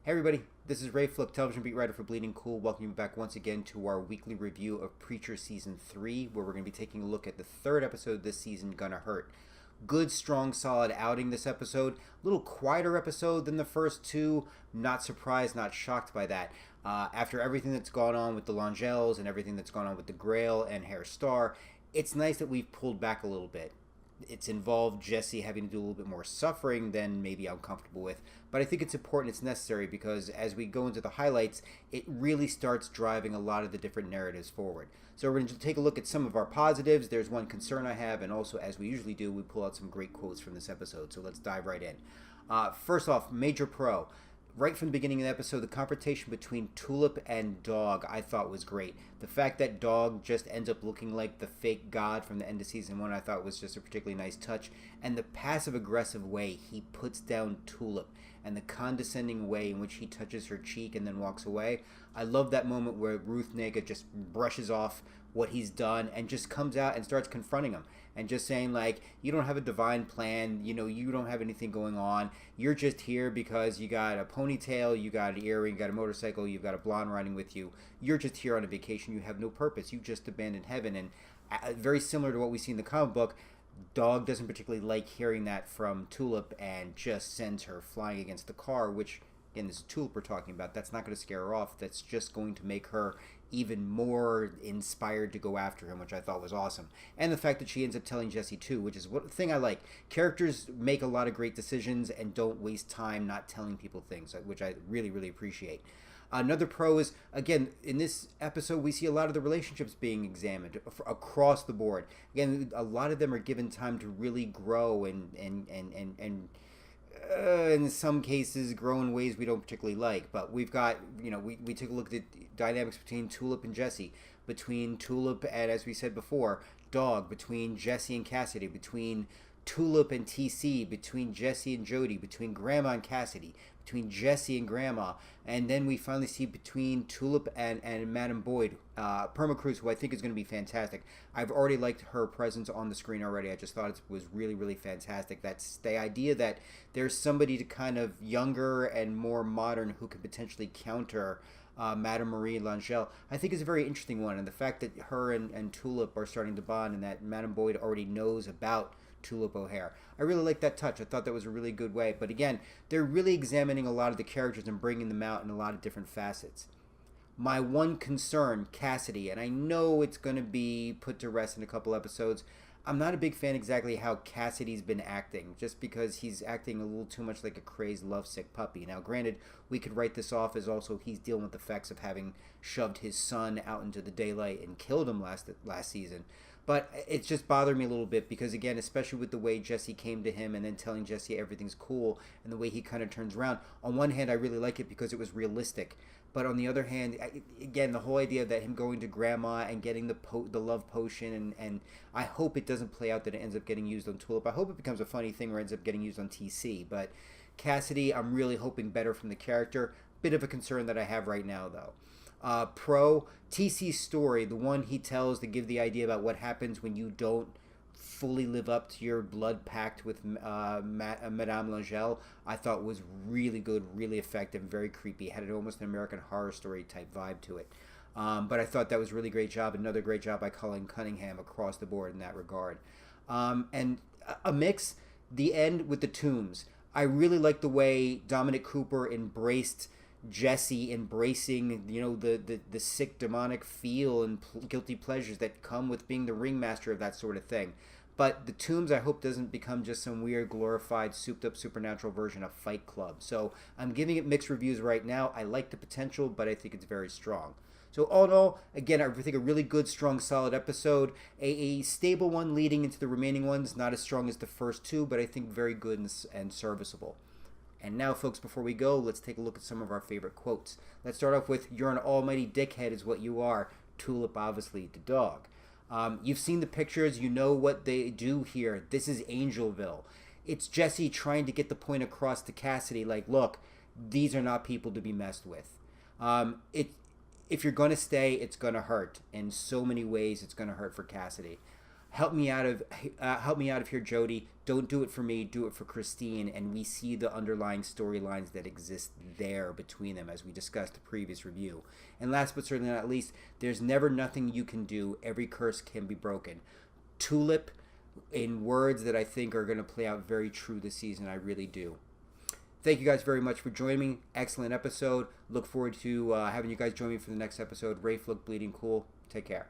Hey everybody, this is Ray Flick, television beat writer for Bleeding Cool. Welcome you back once again to our weekly review of Preacher Season 3, where we're going to be taking a look at the third episode this season, Gonna Hurt. Good, strong, solid outing this episode. A little quieter episode than the first two. Not surprised, not shocked by that. After everything that's gone on with the L'Angells and everything that's gone on with the Grail and Herr Starr, it's nice that we've pulled back a little bit. It's involved Jesse having to do a little bit more suffering than maybe I'm comfortable with. But I think it's important, it's necessary, because as we go into the highlights, it really starts driving a lot of the different narratives forward. So we're going to take a look at some of our positives. There's one concern I have, and also, as we usually do, we pull out some great quotes from this episode. So let's dive right in. First off, major pro. Right from the beginning of the episode, the confrontation between Tulip and Dog I thought was great. The fact that Dog just ends up looking like the fake god from the end of season 1 I thought was just a particularly nice touch. And the passive-aggressive way he puts down Tulip and the condescending way in which he touches her cheek and then walks away. I love that moment where Ruth Negga just brushes off what he's done and just comes out and starts confronting him and just saying, like, you don't have a divine plan, you don't have anything going on, you're just here because you got a ponytail, you got an earring, you got a motorcycle, you've got a blonde riding with you, you're just here on a vacation, you have no purpose, you just abandoned heaven. And very similar to what we see in the comic book, Dog doesn't particularly like hearing that from Tulip and just sends her flying against the car, which, again, this is Tulip we're talking about. That's not going to scare her off. That's just going to make her even more inspired to go after him, which I thought was awesome. And the fact that she ends up telling Jesse too, which is one thing I like. Characters make a lot of great decisions and don't waste time not telling people things, which I really, really appreciate. Another pro is, again, in this episode, we see a lot of the relationships being examined across the board. Again, a lot of them are given time to really grow and in some cases grow in ways we don't particularly like. But we've got, we take a look at the dynamics between Tulip and Jesse, between Tulip and, as we said before, Dog, between Jesse and Cassidy, between Tulip and TC, between Jesse and Jody, between Gran'ma and Cassidy, between Jesse and Gran'ma, and then we finally see between Tulip and Madam Boyd, Permacruz, who I think is going to be fantastic. I've already liked her presence on the screen already. I just thought it was really, really fantastic. That's the idea that there's somebody to kind of younger and more modern who could potentially counter Madame Marie L'Angelle, I think is a very interesting one. And the fact that her and Tulip are starting to bond and that Madame Boyd already knows about Tulip O'Hare, I really like that touch. I thought that was a really good way. But again, they're really examining a lot of the characters and bringing them out in a lot of different facets. My one concern, Cassidy, and I know it's going to be put to rest in a couple episodes, I'm not a big fan exactly how Cassidy's been acting, just because he's acting a little too much like a crazed, lovesick puppy. Now, granted, we could write this off as also he's dealing with the effects of having shoved his son out into the daylight and killed him last season. But it's just bothered me a little bit because, again, especially with the way Jesse came to him and then telling Jesse everything's cool and the way he kind of turns around. On one hand, I really like it because it was realistic. But on the other hand, again, the whole idea that him going to Gran'ma and getting the love potion, and I hope it doesn't play out that it ends up getting used on Tulip. I hope it becomes a funny thing or ends up getting used on TC. But Cassidy, I'm really hoping better from the character. Bit of a concern that I have right now, though. Pro, TC's story, the one he tells to give the idea about what happens when you don't fully live up to your blood pact with Madame L'Angelle, I thought was really good, really effective, very creepy. It had almost an American Horror Story type vibe to it. But I thought that was a really great job. Another great job by Colin Cunningham across the board in that regard. And a mix, the end with the tombs. I really like the way Dominic Cooper embraced Jesse, embracing the sick demonic feel and guilty pleasures that come with being the ringmaster of that sort of thing. But the tombs, I hope, doesn't become just some weird glorified souped up supernatural version of Fight Club. So I'm giving it mixed reviews right now. I like the potential, but I think it's very strong. So all in all, again, I think a really good, strong, solid episode. A stable one leading into the remaining ones. Not as strong as the first two, but I think very good and serviceable. And now, folks, before we go, let's take a look at some of our favorite quotes. Let's start off with, "You're an almighty dickhead is what you are." Tulip, obviously, the dog. You've seen the pictures. You know what they do here. This is Angelville. It's Jesse trying to get the point across to Cassidy, like, look, these are not people to be messed with. If you're going to stay, it's going to hurt. In so many ways, it's going to hurt for Cassidy. help me out of here, Jody. Don't do it for me, do it for Christine. And we see the underlying storylines that exist there between them, as we discussed the previous review. And last but certainly not least, there's never nothing you can do. Every curse can be broken. Tulip, in words that I think are going to play out very true this season. I really do. Thank you guys very much for joining me. Excellent episode. Look forward to having you guys join me for the next episode. Rafe, look bleeding cool. Take care.